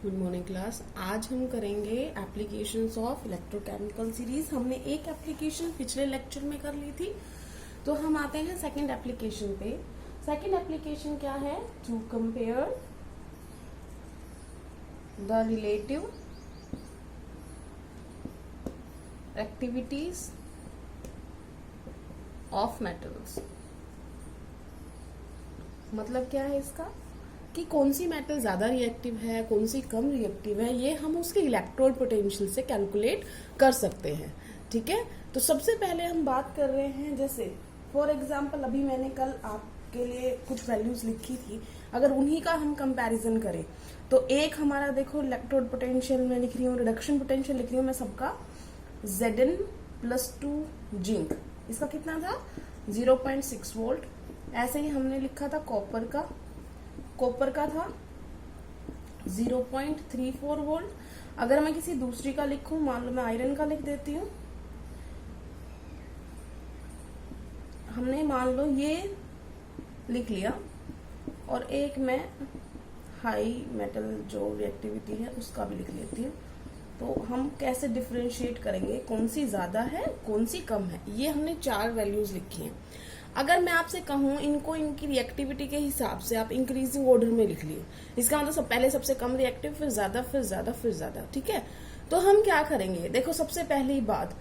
Good morning class. आज हम करेंगे एप्लीकेशंस ऑफ इलेक्ट्रोकेमिकल सीरीज। हमने एक एप्लीकेशन पिछले लेक्चर में कर ली थी, तो हम आते हैं सेकंड एप्लीकेशन पे। सेकंड एप्लीकेशन क्या है? To compare the relative activities of metals. मतलब क्या है इसका कि कौन सी मेटल ज्यादा रिएक्टिव है, कौन सी कम रिएक्टिव है, ये हम उसके इलेक्ट्रोड पोटेंशियल से कैलकुलेट कर सकते हैं। ठीक है, तो सबसे पहले हम बात कर रहे हैं, जैसे फॉर एग्जांपल अभी मैंने कल आपके लिए कुछ वैल्यूज लिखी थी, अगर उन्हीं का हम कंपैरिजन करें तो एक हमारा देखो इलेक्ट्रोड पोटेंशियल में लिख रही हूँ, रिडक्शन पोटेंशियल लिख रही हूँ मैं सबका, Zn+2 जिंक, इसका कितना था 0.6 वोल्ट। ऐसे ही हमने लिखा था कॉपर का था 0.34 वोल्ट। अगर मैं किसी दूसरी का लिखूं, मान लो मैं आयरन का लिख देती हूँ, हमने मान लो ये लिख लिया, और एक मैं हाई मेटल जो रिएक्टिविटी है उसका भी लिख लेती हूँ। तो हम कैसे डिफरेंशिएट करेंगे कौन सी ज्यादा है कौन सी कम है, ये हमने 4 वैल्यूज लिखी हैं। अगर मैं आपसे कहूं इनको इनकी रिएक्टिविटी के हिसाब से आप इंक्रीजिंग ऑर्डर में लिख लिए, इसका मतलब पहले सबसे कम रिएक्टिव, फिर ज्यादा, फिर ज्यादा, फिर ज्यादा। ठीक है, तो हम क्या करेंगे, देखो सबसे पहली बात,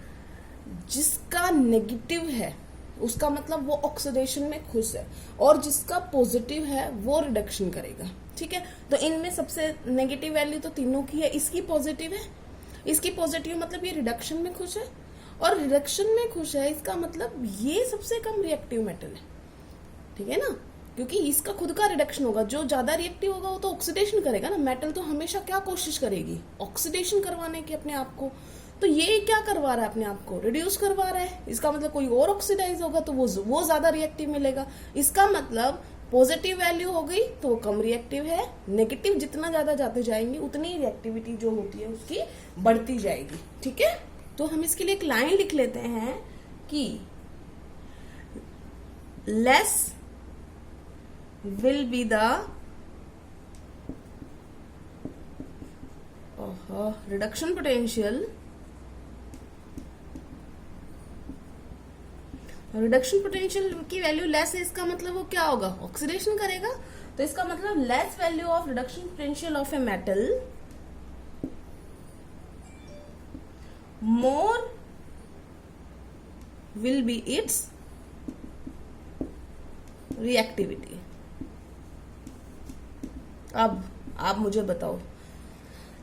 जिसका नेगेटिव है उसका मतलब वो ऑक्सीडेशन में खुश है, और जिसका पॉजिटिव है वो रिडक्शन करेगा। ठीक है, तो इनमें सबसे नेगेटिव वैल्यू तो तीनों की है, इसकी पॉजिटिव है, इसकी पॉजिटिव मतलब ये रिडक्शन में खुश है, और रिडक्शन में खुश है इसका मतलब ये सबसे कम रिएक्टिव मेटल है। ठीक है ना, क्योंकि इसका खुद का रिडक्शन होगा, जो ज्यादा रिएक्टिव होगा वो तो ऑक्सीडेशन करेगा ना। मेटल तो हमेशा क्या कोशिश करेगी, ऑक्सीडेशन करवाने की अपने आप को। तो ये क्या करवा रहा है, अपने आप को रिड्यूस करवा रहा है, इसका मतलब कोई और ऑक्सीडाइज होगा तो वो ज्यादा रिएक्टिव मिलेगा। इसका मतलब पॉजिटिव वैल्यू हो गई तो वो कम रिएक्टिव है, नेगेटिव जितना ज्यादा जाते जाएंगे उतनी रिएक्टिविटी जो होती है उसकी बढ़ती जाएगी। ठीक है, तो हम इसके लिए एक लाइन लिख लेते हैं कि less will be the reduction potential, reduction potential की वैल्यू लेस है, इसका मतलब वो क्या होगा, ऑक्सीडेशन करेगा। तो इसका मतलब less value of reduction potential of a metal, more will be its reactivity। अब आप मुझे बताओ,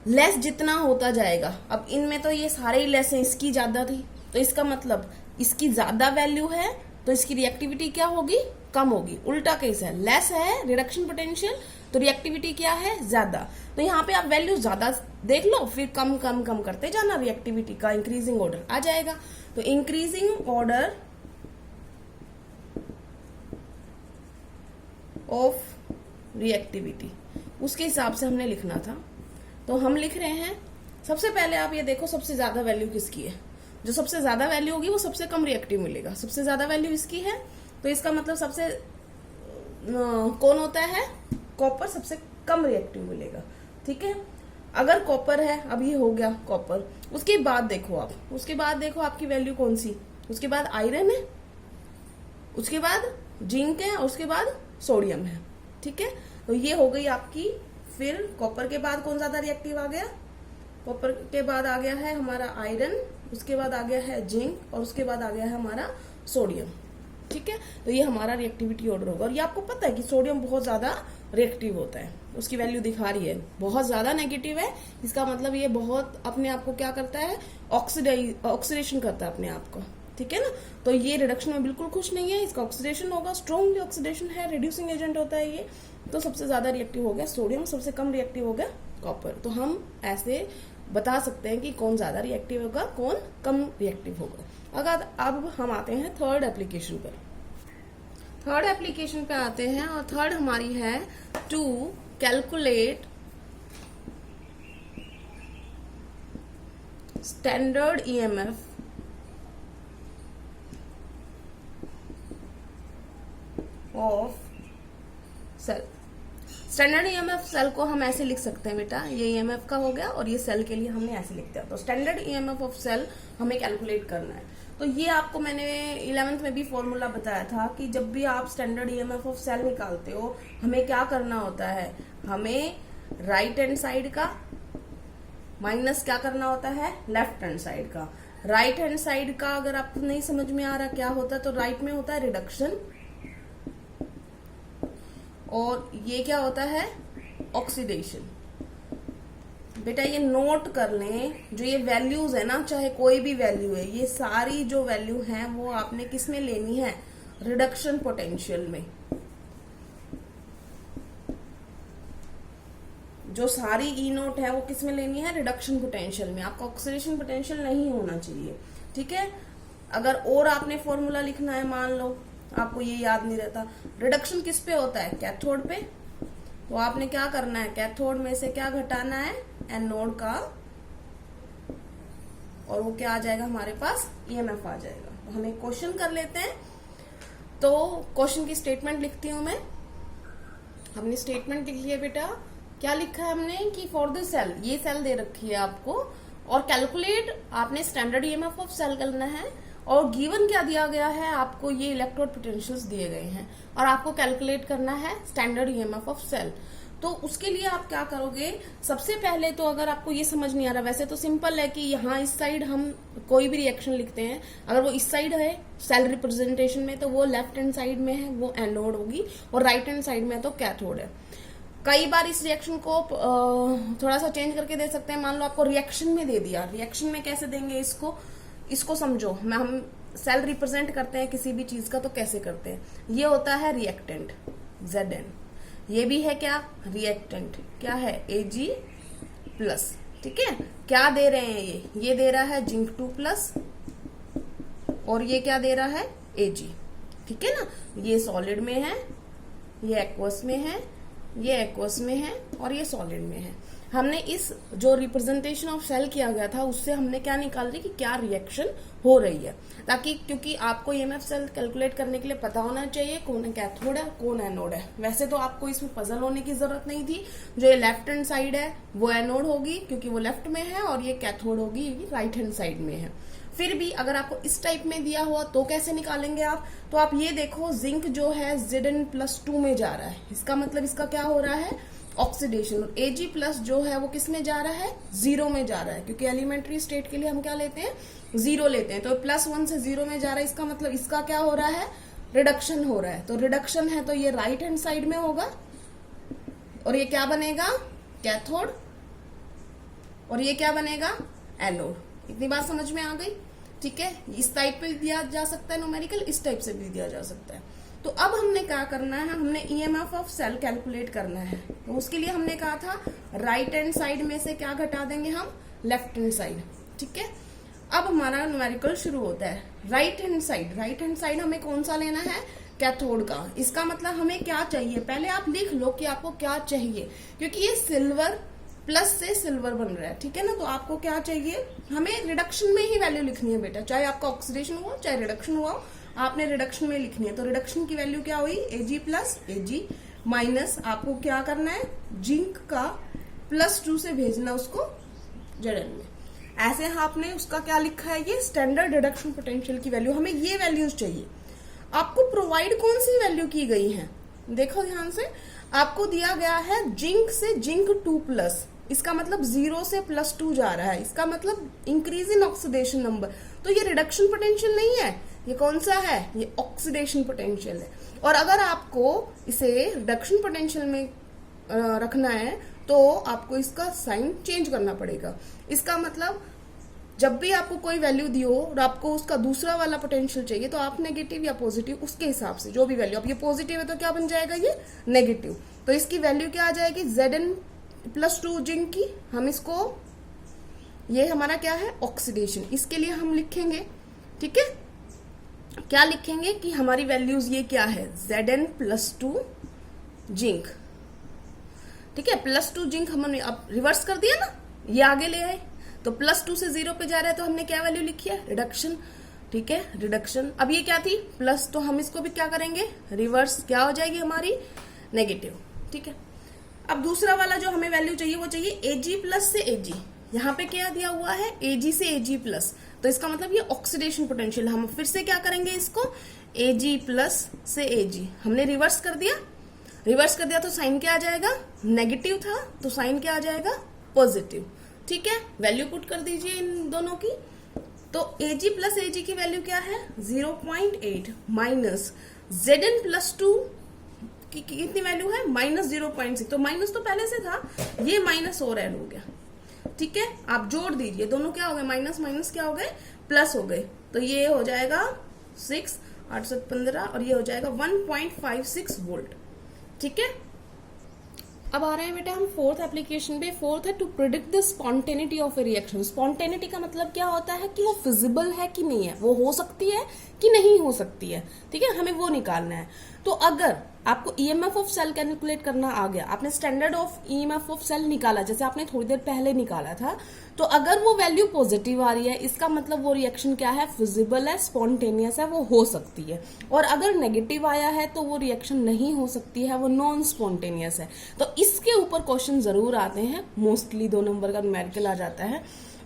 लेस जितना होता जाएगा, अब इनमें तो ये सारे ही लेस हैं, इसकी ज्यादा थी तो इसका मतलब इसकी ज्यादा वैल्यू है तो इसकी रिएक्टिविटी क्या होगी, कम होगी। उल्टा केस है, लेस है रिडक्शन पोटेंशियल तो रिएक्टिविटी क्या है, ज्यादा। तो यहाँ पे आप वैल्यू ज्यादा देख लो, फिर कम कम कम करते जाना, रिएक्टिविटी का इंक्रीजिंग ऑर्डर आ जाएगा। तो इंक्रीजिंग ऑर्डर ऑफ रिएक्टिविटी उसके हिसाब से हमने लिखना था। तो हम लिख रहे हैं, सबसे पहले आप ये देखो सबसे ज्यादा वैल्यू किसकी है, जो सबसे ज्यादा वैल्यू होगी वो सबसे कम रिएक्टिव मिलेगा। सबसे ज्यादा वैल्यू इसकी है, तो इसका मतलब सबसे कौन होता है, कॉपर सबसे कम रिएक्टिव मिलेगा। ठीक है, अगर कॉपर है, अब ये हो गया कॉपर, उसके बाद देखो आप, उसके बाद देखो आपकी वैल्यू कौन सी, उसके बाद आयरन है, उसके बाद जिंक है, और उसके बाद सोडियम है। ठीक है, तो ये हो गई आपकी। फिर कॉपर के बाद कौन ज्यादा रिएक्टिव आ गया, कॉपर के बाद आ गया है हमारा आयरन, उसके बाद आ गया है जिंक, और उसके बाद आ गया है हमारा सोडियम। ठीक है, तो ये हमारा रिएक्टिविटी ऑर्डर होगा। और ये आपको पता है कि सोडियम बहुत ज्यादा रिएक्टिव होता है, उसकी वैल्यू दिखा रही है, बहुत ज्यादा नेगेटिव है, इसका मतलब ये बहुत अपने आप को क्या करता है, ऑक्सीडेशन करता है अपने आप को। ठीक है ना, तो ये रिडक्शन में बिल्कुल खुश नहीं है, इसका ऑक्सीडेशन होगा, स्ट्रॉन्गली ऑक्सीडेशन है, रिड्यूसिंग एजेंट होता है ये। तो सबसे ज्यादा रिएक्टिव हो गया सोडियम, सबसे कम रिएक्टिव हो गया कॉपर। तो हम ऐसे बता सकते हैं कि कौन ज्यादा रिएक्टिव होगा कौन कम रिएक्टिव होगा। अगर अब हम आते हैं थर्ड एप्लीकेशन पर, थर्ड एप्लीकेशन पे आते हैं, और थर्ड हमारी है to calculate standard EMF of cell. Standard EMF cell को हम ऐसे लिख सकते हैं बेटा, ये ईएमएफ का हो गया और ये सेल के लिए हमने ऐसे लिख दिया। तो स्टैंडर्ड ईएमएफ ऑफ सेल हमें कैलकुलेट करना है। तो ये आपको मैंने 11th में भी फॉर्मूला बताया था कि जब भी आप स्टैंडर्ड ईएमएफ ऑफ सेल निकालते हो हमें क्या करना होता है, हमें राइट हैंड साइड का माइनस क्या करना होता है, लेफ्ट हैंड साइड का। राइट हैंड साइड का अगर आपको नहीं समझ में आ रहा क्या होता है, तो राइट में होता है रिडक्शन और ये क्या होता है, ऑक्सीडेशन। बेटा ये नोट कर लें, जो ये वैल्यूज है ना, चाहे कोई भी वैल्यू है, ये सारी जो वैल्यू है वो आपने किस में लेनी है, रिडक्शन पोटेंशियल में। जो सारी ई नोट है वो किस में लेनी है, रिडक्शन पोटेंशियल में। आपका ऑक्सीडेशन पोटेंशियल नहीं होना चाहिए, ठीक है। अगर और आपने फॉर्मूला लिखना है, मान लो आपको ये याद नहीं रहता, रिडक्शन किस पे होता है, कैथोड पे। तो आपने क्या करना है, कैथोड में से क्या घटाना है, एनोड का, और वो क्या आ जाएगा हमारे पास, ईएमएफ आ जाएगा। तो हम एक क्वेश्चन कर लेते हैं। तो क्वेश्चन की स्टेटमेंट लिखती हूं मैं। हमने स्टेटमेंट लिख लिया बेटा, क्या लिखा है हमने कि फॉर द सेल, ये सेल दे रखी है आपको, और कैलकुलेट आपने स्टैंडर्ड ईएमएफ ऑफ सेल करना है, और गिवन क्या दिया गया है आपको, ये इलेक्ट्रोड पोटेंशियल्स दिए गए हैं, और आपको कैलकुलेट करना है स्टैंडर्ड ईएमएफ ऑफ सेल। तो उसके लिए आप क्या करोगे, सबसे पहले तो अगर आपको ये समझ नहीं आ रहा, वैसे तो सिंपल है कि यहाँ इस साइड हम कोई भी रिएक्शन लिखते हैं, अगर वो इस साइड है सेल रिप्रेजेंटेशन में तो वो लेफ्ट हैंड साइड में है, वो एनोड होगी, और राइट हैंड साइड में तो कैथोड है। कई बार इस रिएक्शन को थोड़ा सा चेंज करके दे सकते हैं। मान लो आपको रिएक्शन में दे दिया, रिएक्शन में कैसे देंगे इसको समझो। हम सेल रिप्रेजेंट करते हैं किसी भी चीज का तो कैसे करते हैं, ये होता है रिएक्टेंट Zn, ये भी है क्या, रिएक्टेंट, क्या है Ag प्लस, ठीक है। क्या दे रहे हैं ये दे रहा है जिंक 2 प्लस, और ये क्या दे रहा है Ag, ठीक है ना। ये सॉलिड में है, ये एक्वस में है, ये एक्वस में है, और ये सॉलिड में है। हमने इस जो रिप्रेजेंटेशन ऑफ सेल किया गया था उससे हमने क्या निकाल रही कि क्या रिएक्शन हो रही है, ताकि क्योंकि आपको ईएमएफ सेल कैलकुलेट करने के लिए पता होना चाहिए कौन कैथोड है कौन एनोड है। वैसे तो आपको इसमें पजल होने की जरूरत नहीं थी। जो ये लेफ्ट हैंड साइड है वो एनोड होगी क्योंकि वो लेफ्ट में है, और ये कैथोड होगी क्योंकि राइट हैंड साइड में है। फिर भी अगर आपको इस टाइप में दिया हुआ तो कैसे निकालेंगे आप, तो आप ये देखो जिंक जो है Zn+2 में जा रहा है, इसका मतलब इसका क्या हो रहा है, ऑक्सीडेशन। और Ag प्लस जो है वो किस में जा रहा है, 0 में जा रहा है, क्योंकि एलिमेंट्री स्टेट के लिए हम क्या लेते हैं, 0 लेते हैं। तो +1 से 0 में जा रहा है, इसका मतलब इसका क्या हो रहा है, रिडक्शन हो रहा है। तो रिडक्शन है तो ये राइट हैंड साइड में होगा, और ये क्या बनेगा, कैथोड, और ये क्या बनेगा, एनोड। इतनी बात समझ में आ गई, ठीक है। इस टाइप पे दिया जा सकता है न्यूमेरिकल, इस टाइप से भी दिया जा सकता है। तो अब हमने क्या करना है, हमने ईएमएफ ऑफ सेल कैलकुलेट करना है। तो उसके लिए हमने कहा था राइट हैंड साइड में से क्या घटा देंगे हम, लेफ्ट हैंड साइड, ठीक है। अब हमारा न्यूमेरिकल शुरू होता है। राइट हैंड साइड हमें कौन सा लेना है, कैथोड का। इसका मतलब हमें क्या चाहिए, पहले आप लिख लो कि आपको क्या चाहिए, क्योंकि ये सिल्वर प्लस से सिल्वर बन रहा है, ठीक है ना। तो आपको क्या चाहिए, हमें रिडक्शन में ही वैल्यू लिखनी है बेटा, चाहे आपका ऑक्सीडेशन हुआ चाहे रिडक्शन हुआ, आपने रिडक्शन में लिखनी है। तो रिडक्शन की वैल्यू क्या हुई, Ag प्लस Ag माइनस आपको क्या करना है, जिंक का +2 से भेजना उसको Zn में। ऐसे आपने उसका क्या लिखा है, ये स्टैंडर्ड रिडक्शन पोटेंशियल की वैल्यू, हमें ये वैल्यूज चाहिए। आपको प्रोवाइड कौन सी वैल्यू की गई है, देखो ध्यान से, आपको दिया गया है जिंक से जिंक 2 प्लस, इसका मतलब 0 से +2 जा रहा है, इसका मतलब इंक्रीज इन ऑक्सीडेशन नंबर। तो ये रिडक्शन पोटेंशियल नहीं है, ये कौन सा है, ये ऑक्सीडेशन पोटेंशियल है। और अगर आपको इसे रिडक्शन पोटेंशियल में रखना है तो आपको इसका साइन चेंज करना पड़ेगा। इसका मतलब जब भी आपको कोई वैल्यू दी हो और आपको उसका दूसरा वाला पोटेंशियल चाहिए, तो आप नेगेटिव या पॉजिटिव उसके हिसाब से जो भी वैल्यू, अब ये पॉजिटिव है तो क्या बन जाएगा, ये नेगेटिव। तो इसकी वैल्यू क्या आ जाएगी, Zn+2 जिंक की, हम इसको, ये हमारा क्या है, ऑक्सीडेशन। इसके लिए हम लिखेंगे, ठीक है, क्या लिखेंगे कि हमारी वैल्यूज ये क्या है, Zn+2 जिंक, ठीक है। +2 जिंक हमने अब रिवर्स कर दिया ना, ये आगे ले आए, तो +2 से 0 पे जा रहा है, तो हमने क्या वैल्यू लिखी है, रिडक्शन, ठीक है, रिडक्शन। अब ये क्या थी, प्लस, तो हम इसको भी क्या करेंगे, रिवर्स, क्या हो जाएगी हमारी, नेगेटिव, ठीक है। अब दूसरा वाला जो हमें वैल्यू चाहिए वो चाहिए Ag प्लस से Ag। यहाँ पे क्या दिया हुआ है, Ag से Ag प्लस, तो इसका मतलब ये ऑक्सीडेशन पोटेंशियल। हम फिर से क्या करेंगे, इसको Ag प्लस से Ag हमने रिवर्स कर दिया, तो साइन क्या आ जाएगा, नेगेटिव था तो साइन क्या आ जाएगा, पॉजिटिव। ठीक है, वैल्यू पुट कर दीजिए इन दोनों की। तो Ag प्लस Ag की वैल्यू क्या है, 0.8 माइनस Zn प्लस 2 की कितनी वैल्यू है, -0.6। तो माइनस तो पहले से था, ये माइनस और ऐड हो गया। ठीक है, आप जोड़ दीजिए, दोनों क्या हो गए, माइनस माइनस क्या हो गए, प्लस हो गए। तो ये हो जाएगा 6, 8 7 15 और ये हो जाएगा 1.56 वोल्ट। ठीक है, अब आ रहे हैं बेटा हम फोर्थ एप्लीकेशन पे। फोर्थ है to predict the spontaneity of a reaction. Spontaneity का मतलब क्या होता है कि वो फिजिबल है कि नहीं है, वो हो सकती है कि नहीं हो सकती है। ठीक है, हमें वो निकालना है। तो अगर आपको ईएमएफ ऑफ सेल कैलकुलेट करना आ गया, आपने standard of EMF of cell निकाला, जैसे आपने थोड़ी देर पहले निकाला था, तो अगर वो वैल्यू पॉजिटिव आ रही है, इसका मतलब वो रिएक्शन क्या है, फिजिबल है, स्पॉन्टेनियस है, वो हो सकती है। और अगर नेगेटिव आया है तो वो रिएक्शन नहीं हो सकती है, वो नॉन स्पॉन्टेनियस है। तो इसके ऊपर क्वेश्चन जरूर आते हैं, मोस्टली 2 नंबर का न्यूमेरिकल आ जाता है।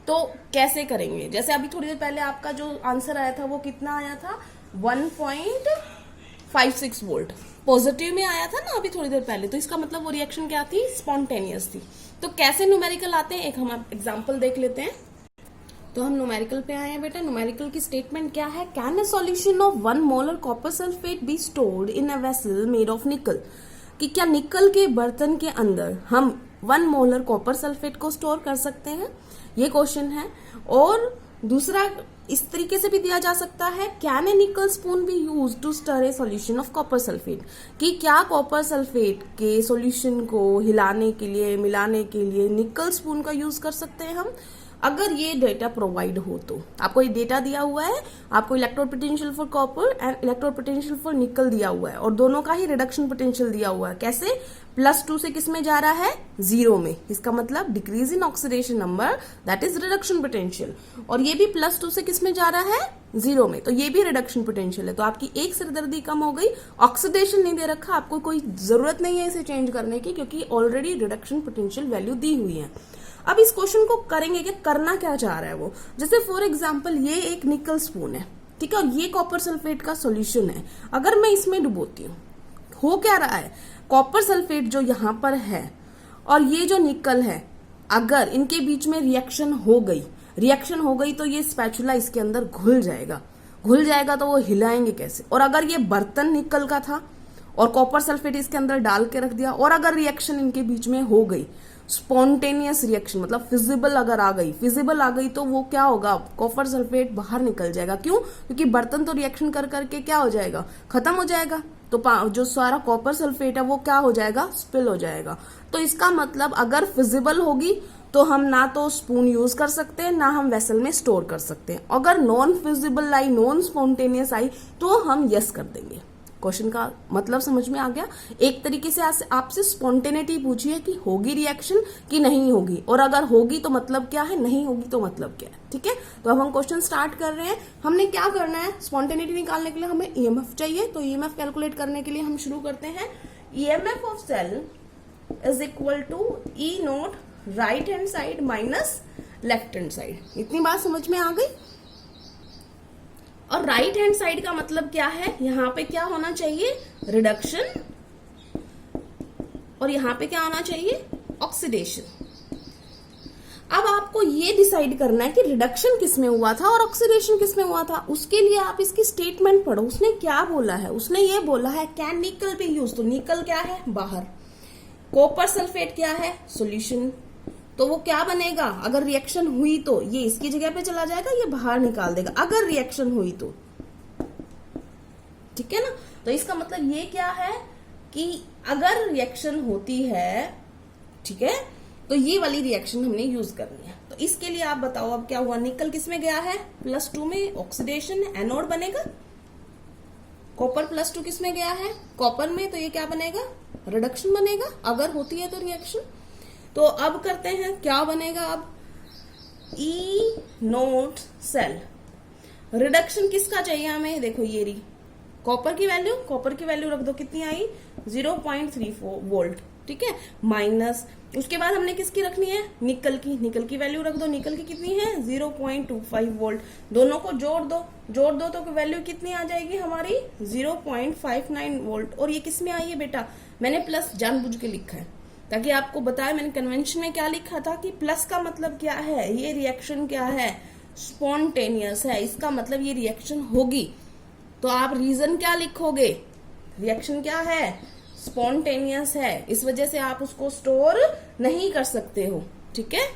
तो कैसे करेंगे, जैसे अभी थोड़ी देर पहले आपका जो आंसर आया था वो कितना आया था, 1.56 वोल्ट पॉजिटिव में आया था ना अभी थोड़ी देर पहले। तो इसका मतलब वो रिएक्शन क्या थी, स्पॉन्टेनियस थी। तो कैसे न्यूमेरिकल आते हैं, एक हम एग्जांपल देख लेते हैं। तो हम न्यूमेरिकल पे आए हैं बेटा। न्यूमेरिकल की स्टेटमेंट क्या है, can a solution of 1 molar copper sulphate be stored in a vessel made of निकल। कि क्या निकल के बर्तन के अंदर हम 1 मोलर कॉपर सल्फेट को स्टोर कर सकते हैं, ये क्वेश्चन है। और दूसरा इस तरीके से भी दिया जा सकता है, can a nickel spoon be use to stir a solution of copper sulphate. कि क्या कॉपर सल्फेट के सॉल्यूशन को हिलाने के लिए, मिलाने के लिए निकल स्पून का यूज कर सकते हैं हम। अगर ये डेटा प्रोवाइड हो तो आपको ये डेटा दिया हुआ है, आपको electrode potential for copper and electrode potential for निकल दिया हुआ है, और दोनों का ही रिडक्शन पोटेंशियल दिया हुआ है। कैसे, +2 से किस में जा रहा है, 0 में। इसका मतलब decrease in oxidation number, that is reduction potential. और ये भी +2 से किस में जा रहा है, 0 में, तो ये भी रिडक्शन पोटेंशियल है। तो आपकी एक सिरदर्दी कम हो गई, ऑक्सीडेशन नहीं दे रखा, आपको कोई जरूरत नहीं है इसे चेंज करने की, क्योंकि ऑलरेडी रिडक्शन पोटेंशियल वैल्यू दी हुई है। अब इस क्वेश्चन को करेंगे कि करना क्या चाह रहा है वो। जैसे फॉर एग्जांपल ये एक निकल स्पून है, ठीक है, और ये कॉपर सल्फेट का सॉल्यूशन है। अगर मैं इसमें डुबोती हूँ, हो क्या रहा है, कॉपर सल्फेट जो यहाँ पर है और ये जो निकल है, अगर इनके बीच में रिएक्शन हो गई तो ये स्पैचुला इसके अंदर घुल जाएगा तो वो हिलाएंगे कैसे। और अगर ये बर्तन निकल का था और कॉपर सल्फेट इसके अंदर डाल के रख दिया, और अगर रिएक्शन इनके बीच में हो गई, स्पॉन्टेनियस रिएक्शन मतलब फिजिबल अगर आ गई, तो वो क्या होगा, कॉपर सल्फेट बाहर निकल जाएगा। क्यों, क्योंकि बर्तन तो रिएक्शन कर करके क्या हो जाएगा, खत्म हो जाएगा। तो जो सारा कॉपर सल्फेट है वो क्या हो जाएगा, स्पिल हो जाएगा। तो इसका मतलब अगर फिजिबल होगी तो हम ना तो स्पून यूज कर सकते हैं, ना हम वेसल में स्टोर कर सकते हैं। अगर नॉन फिजिबल आई, नॉन स्पॉन्टेनियस आई, तो हम यस कर देंगे। क्वेश्चन का मतलब समझ में आ गया। एक तरीके से आपसे स्पॉन्टेनिटी पूछी है कि होगी रिएक्शन कि नहीं होगी, और अगर होगी तो मतलब क्या है, नहीं होगी तो मतलब क्या है। ठीक है, तो अब हम क्वेश्चन स्टार्ट कर रहे हैं। हमने क्या करना है, स्पॉन्टेनिटी निकालने के लिए हमें ईएमएफ चाहिए। तो ईएमएफ कैलकुलेट करने के लिए हम शुरू करते हैं। EMF of cell is equal to E nought right hand side minus left hand side. इतनी बात समझ में आ गई। और राइट हैंड साइड का मतलब क्या है, यहां पे क्या होना चाहिए, रिडक्शन, और यहां पे क्या होना चाहिए, ऑक्सीडेशन। अब आपको ये डिसाइड करना है कि रिडक्शन किस में हुआ था और ऑक्सीडेशन किस में हुआ था। उसके लिए आप इसकी स्टेटमेंट पढ़ो। उसने क्या बोला है, उसने ये बोला है कैन निकल बी यूज। तो निकल क्या है, बाहर, कॉपर सल्फेट क्या है, सॉल्यूशन। तो वो क्या बनेगा, अगर रिएक्शन हुई तो ये इसकी जगह पे चला जाएगा, ये बाहर निकाल देगा अगर रिएक्शन हुई तो। ठीक है ना, तो इसका मतलब ये क्या है कि अगर रिएक्शन होती है, ठीक है, तो ये वाली रिएक्शन हमने यूज करनी है। तो इसके लिए आप बताओ अब क्या हुआ, निकल किस में गया है, +2 में, ऑक्सीडेशन, एनोड बनेगा। कॉपर +2 किस में गया है, कॉपर में, तो ये क्या बनेगा, रिडक्शन बनेगा अगर होती है तो रिएक्शन। तो अब करते हैं, क्या बनेगा अब, ई नोट सेल। रिडक्शन किसका चाहिए हमें, देखो ये रही कॉपर की वैल्यू रख दो, कितनी आई, 0.34 वोल्ट। ठीक है, माइनस उसके बाद हमने किसकी रखनी है, निकल की वैल्यू रख दो। निकल की कितनी है 0.25 वोल्ट। दोनों को जोड़ दो तो वैल्यू कितनी आ जाएगी हमारी 0.59 वोल्ट। और ये किस में आई है बेटा, मैंने प्लस जानबूझ के लिखा है ताकि आपको बताए। मैंने कन्वेंशन में क्या लिखा था कि प्लस का मतलब क्या है, ये रिएक्शन क्या है, स्पॉन्टेनियस है, इसका मतलब ये रिएक्शन होगी। तो आप रीजन क्या लिखोगे, रिएक्शन क्या है, स्पॉन्टेनियस है, इस वजह से आप उसको स्टोर नहीं कर सकते हो। ठीक है,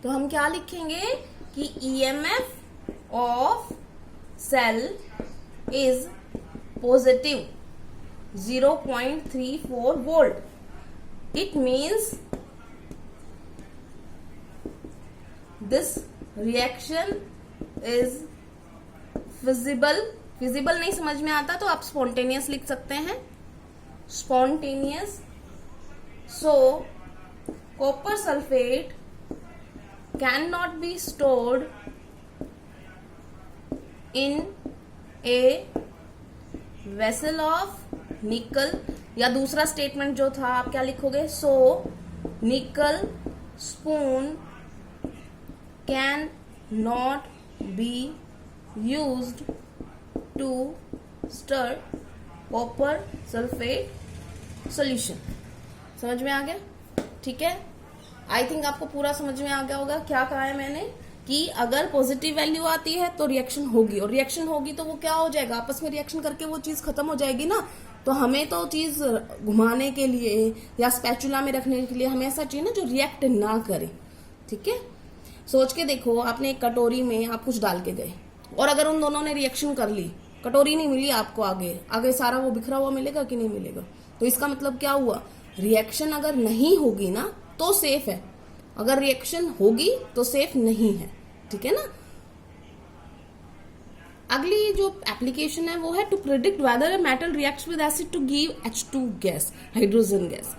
तो हम क्या लिखेंगे कि EMF of cell is positive 0.34 volt. It means this reaction is feasible नहीं समझ में आता तो आप spontaneous लिख सकते हैं, spontaneous। So copper sulfate cannot be stored in a vessel of nickel। या दूसरा स्टेटमेंट जो था आप क्या लिखोगे, so nickel spoon can not be used to stir copper sulphate solution. समझ में आ गया, ठीक है। आई थिंक आपको पूरा समझ में आ गया होगा क्या कहा है मैंने, कि अगर पॉजिटिव वैल्यू आती है तो रिएक्शन होगी, और रिएक्शन होगी तो वो क्या हो जाएगा, आपस में रिएक्शन करके वो चीज खत्म हो जाएगी ना। तो हमें तो चीज घुमाने के लिए या स्पैचुला में रखने के लिए हमें ऐसा चाहिए ना जो रिएक्ट ना करे। ठीक है, सोच के देखो, आपने एक कटोरी में आप कुछ डाल के गए और अगर उन दोनों ने रिएक्शन कर ली, कटोरी नहीं मिली आपको, आगे सारा वो बिखरा हुआ मिलेगा कि नहीं मिलेगा। तो इसका मतलब क्या हुआ, रिएक्शन अगर नहीं होगी ना तो सेफ है, अगर रिएक्शन होगी तो सेफ नहीं है। ठीक है ना। अगली जो एप्लीकेशन है वो है to predict whether a metal reacts with acid to give H2 gas, hydrogen gas.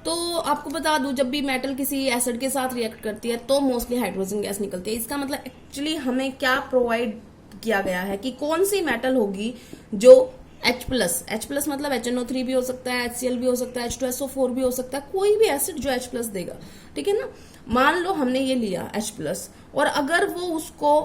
तो आपको बता दूं, जब भी मेटल किसी एसिड के साथ रिएक्ट करती है तो मोस्टली हाइड्रोजन गैस निकलती है। इसका मतलब एक्चुअली हमें क्या प्रोवाइड किया गया है कि कौन सी मेटल होगी जो H प्लस मतलब HNO3 भी हो सकता है, HCl भी हो सकता है, H2SO4 भी हो सकता है, कोई भी एसिड जो H प्लस देगा। ठीक है ना। मान लो हमने ये लिया H प्लस और अगर वो उसको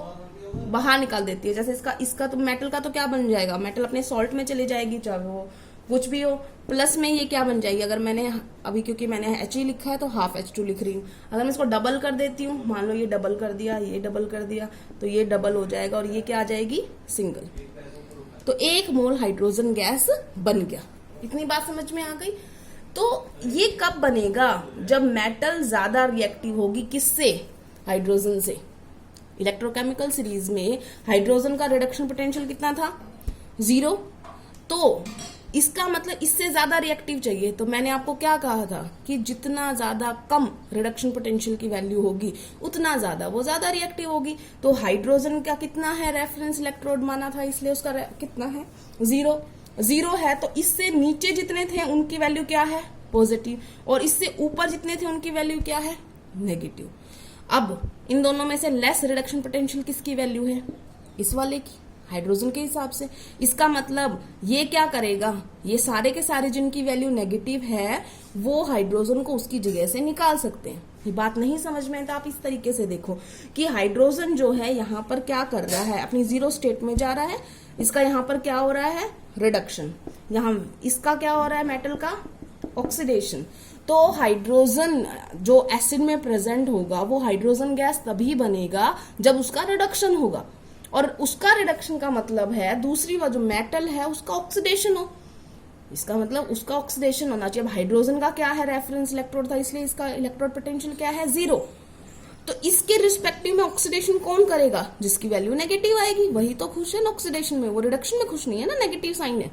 बाहर निकाल देती है, जैसे इसका तो मेटल का तो क्या बन जाएगा, मेटल अपने सॉल्ट में चली जाएगी, चाहे वो कुछ भी हो। प्लस में ये क्या बन जाएगी, अगर मैंने अभी क्योंकि मैंने He लिखा है तो हाफ H2 लिख रही हूँ, अगर मैं इसको डबल कर देती हूँ, मान लो ये डबल कर दिया, ये डबल कर दिया, तो ये डबल हो जाएगा और ये क्या आ जाएगी, सिंगल। तो 1 मोल हाइड्रोजन गैस बन गया। इतनी बात समझ में आ गई। तो ये कब बनेगा, जब मेटल ज्यादा रिएक्टिव होगी, किससे, हाइड्रोजन से। इलेक्ट्रोकेमिकल सीरीज में हाइड्रोजन का रिडक्शन पोटेंशियल कितना था, 0। तो इसका मतलब इससे ज्यादा रिएक्टिव चाहिए। तो मैंने आपको क्या कहा था कि जितना ज्यादा कम रिडक्शन पोटेंशियल की वैल्यू होगी उतना ज्यादा वो ज्यादा रिएक्टिव होगी। तो हाइड्रोजन का कितना है, रेफरेंस इलेक्ट्रोड माना था इसलिए उसका कितना है, 0 है। तो इससे नीचे जितने थे उनकी वैल्यू क्या है, पॉजिटिव, और इससे ऊपर जितने थे उनकी वैल्यू क्या है, नेगेटिव। अब इन दोनों में से लेस रिडक्शन पोटेंशियल किसकी वैल्यू है, इस वाले की, हाइड्रोजन के हिसाब से। इसका मतलब ये क्या करेगा, ये सारे के सारे जिनकी वैल्यू नेगेटिव है वो हाइड्रोजन को उसकी जगह से निकाल सकते हैं। ये बात नहीं समझ में तो आप इस तरीके से देखो कि हाइड्रोजन जो है यहाँ पर क्या कर रहा है, अपनी 0 स्टेट में जा रहा है। इसका यहाँ पर क्या हो रहा है, रिडक्शन। यहाँ इसका क्या हो रहा है, मेटल का ऑक्सीडेशन। तो हाइड्रोजन जो एसिड में प्रेजेंट होगा वो हाइड्रोजन गैस तभी बनेगा जब उसका रिडक्शन होगा, और उसका रिडक्शन का मतलब है दूसरी वो जो मेटल है उसका ऑक्सीडेशन हो। इसका मतलब उसका ऑक्सीडेशन होना चाहिए। अब हाइड्रोजन का क्या है, रेफरेंस इलेक्ट्रोड था, इसलिए इसका इलेक्ट्रोड पोटेंशियल क्या है, 0। तो इसके रिस्पेक्टिव में ऑक्सीडेशन कौन करेगा, जिसकी वैल्यू नेगेटिव आएगी वही तो खुश है ना ऑक्सीडेशन में, वो रिडक्शन में खुश नहीं है ना, नेगेटिव साइन है।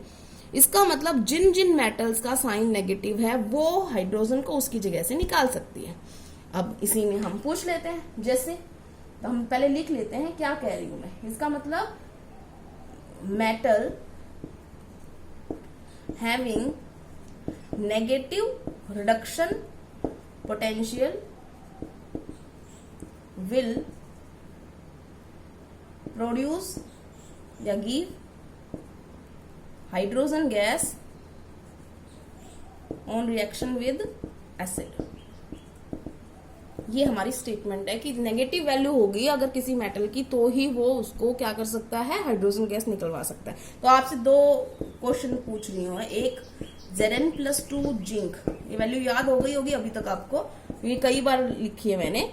इसका मतलब जिन जिन मेटल्स का साइन नेगेटिव है वो हाइड्रोजन को उसकी जगह से निकाल सकती है। अब इसी में हम पूछ लेते हैं, जैसे तो हम पहले लिख लेते हैं क्या कह रही हूं मैं। इसका मतलब metal having negative reduction potential will produce या give hydrogen gas on reaction with acid. ये हमारी स्टेटमेंट है कि नेगेटिव वैल्यू होगी अगर किसी मेटल की तो ही वो उसको क्या कर सकता है, हाइड्रोजन गैस निकलवा सकता है। तो आपसे दो क्वेश्चन पूछ रही हूँ। एक Zn+2 जिंक, ये वैल्यू याद हो गई होगी अभी तक आपको, ये कई बार लिखी है मैंने।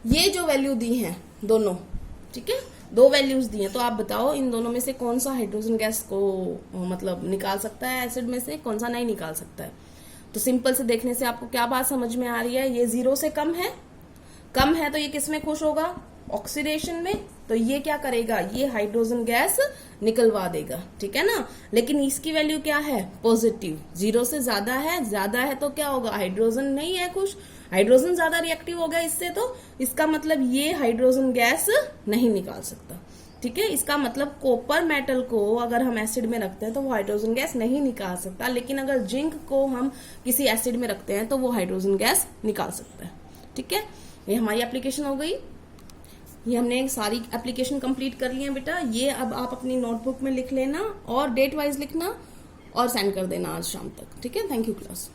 ये जो वैल्यू दी है दोनों, ठीक है, दो वैल्यूज दी हैं, तो आप बताओ इन दोनों में से कौन सा हाइड्रोजन गैस को मतलब निकाल सकता है एसिड में से, कौन सा नहीं निकाल सकता है। तो सिंपल से देखने से आपको क्या बात समझ में आ रही है, ये 0 से कम है, कम है तो ये किस में खुश होगा, ऑक्सीडेशन में, तो ये क्या करेगा, ये हाइड्रोजन गैस निकलवा देगा, ठीक है ना। लेकिन इसकी वैल्यू क्या है, पॉजिटिव, 0 से ज्यादा है तो क्या होगा, हाइड्रोजन नहीं है खुश, हाइड्रोजन ज्यादा रिएक्टिव हो गया इससे, तो इसका मतलब ये हाइड्रोजन गैस नहीं निकाल सकता, ठीक है। इसका मतलब कॉपर मेटल को अगर हम एसिड में रखते हैं तो वो हाइड्रोजन गैस नहीं निकाल सकता, लेकिन अगर जिंक को हम किसी एसिड में रखते हैं तो वो हाइड्रोजन गैस निकाल सकता है, ठीक है। ये हमारी एप्लीकेशन हो गई, ये हमने सारी एप्लीकेशन कंप्लीट कर ली है बेटा। ये अब आप अपनी नोटबुक में लिख लेना और डेट वाइज लिखना और सेंड कर देना आज शाम तक, ठीक है। Thank you class.